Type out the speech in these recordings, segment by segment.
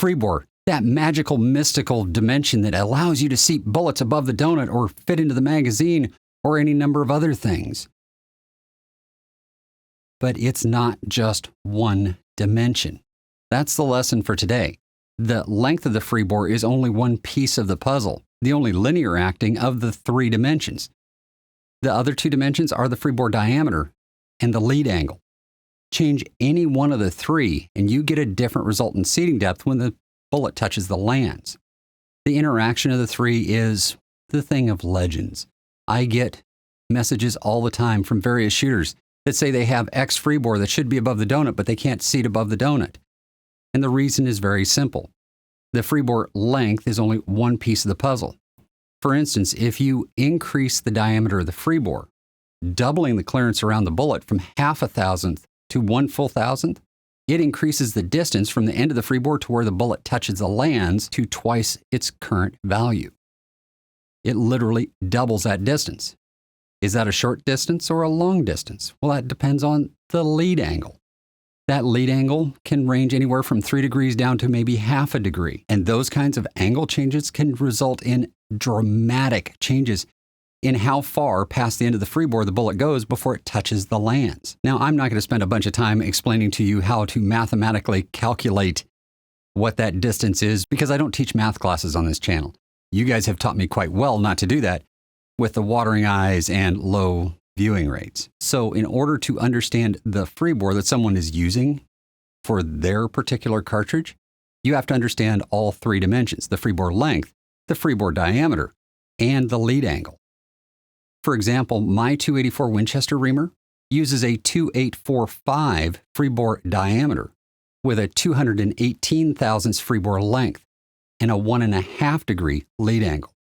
Freebore, that magical, mystical dimension that allows you to seat bullets above the donut or fit into the magazine or any number of other things. But it's not just one dimension. That's the lesson for today. The length of the Freebore is only one piece of the puzzle, the only linear acting of the three dimensions. The other two dimensions are the Freebore diameter and the lead angle. Change any one of the three and you get a different result in seating depth when the bullet touches the lands. The interaction of the three is the thing of legends. I get messages all the time from various shooters that say they have X Freebore that should be above the donut, but they can't seat above the donut. And the reason is very simple. The Freebore length is only one piece of the puzzle. For instance, if you increase the diameter of the Freebore, doubling the clearance around the bullet from 1/2 thousandth to 1 thousandth, it increases the distance from the end of the Freebore to where the bullet touches the lands to twice its current value. It literally doubles that distance. Is that a short distance or a long distance? Well, that depends on the lead angle. That lead angle can range anywhere from 3 degrees down to maybe 1/2 degree. And those kinds of angle changes can result in dramatic changes in how far past the end of the Freebore the bullet goes before it touches the lands. Now, I'm not going to spend a bunch of time explaining to you how to mathematically calculate what that distance is because I don't teach math classes on this channel. You guys have taught me quite well not to do that with the watering eyes and low viewing rates. So in order to understand the Freebore that someone is using for their particular cartridge, you have to understand all three dimensions: the Freebore length, the Freebore diameter, and the lead angle. For example, my .284 Winchester Reamer uses a .2845 Freebore diameter with a 218 thousandths Freebore length and a 1.5 degree lead angle.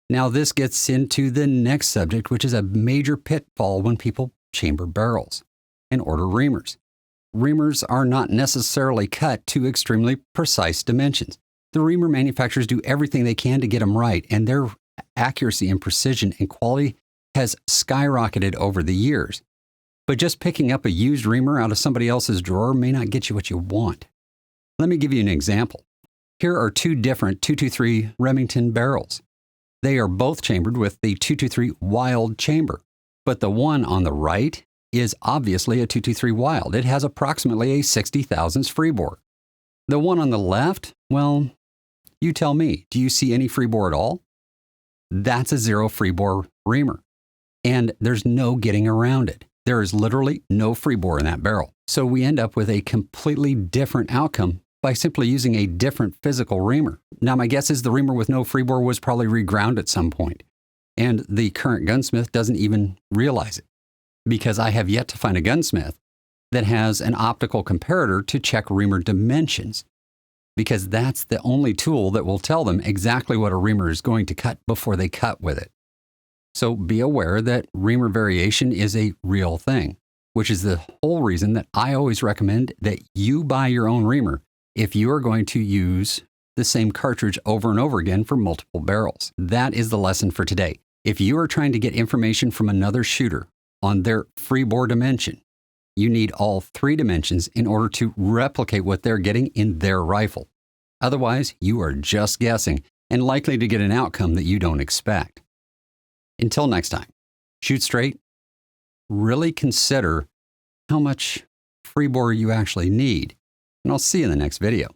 Now this gets into the next subject, which is a major pitfall when people chamber barrels and order reamers. Reamers are not necessarily cut to extremely precise dimensions. The reamer manufacturers do everything they can to get them right, and their accuracy and precision and quality has skyrocketed over the years. But just picking up a used reamer out of somebody else's drawer may not get you what you want. Let me give you an example. Here are two different 223 Remington barrels. They are both chambered with the 223 Wild chamber, but the one on the right is obviously a 223 Wild. It has approximately a 60 thousandths Freebore. The one on the left, well, you tell me, do you see any Freebore at all? That's a zero Freebore reamer, and there's no getting around it. There is literally no Freebore in that barrel. So we end up with a completely different outcome by simply using a different physical reamer. Now, my guess is the reamer with no Freebore was probably reground at some point, and the current gunsmith doesn't even realize it, because I have yet to find a gunsmith that has an optical comparator to check reamer dimensions, because that's the only tool that will tell them exactly what a reamer is going to cut before they cut with it. So be aware that reamer variation is a real thing, which is the whole reason that I always recommend that you buy your own reamer if you are going to use the same cartridge over and over again for multiple barrels. That is the lesson for today. If you are trying to get information from another shooter on their Freebore dimension, you need all three dimensions in order to replicate what they're getting in their rifle. Otherwise, you are just guessing and likely to get an outcome that you don't expect. Until next time, shoot straight. Really consider how much Freebore you actually need, and I'll see you in the next video.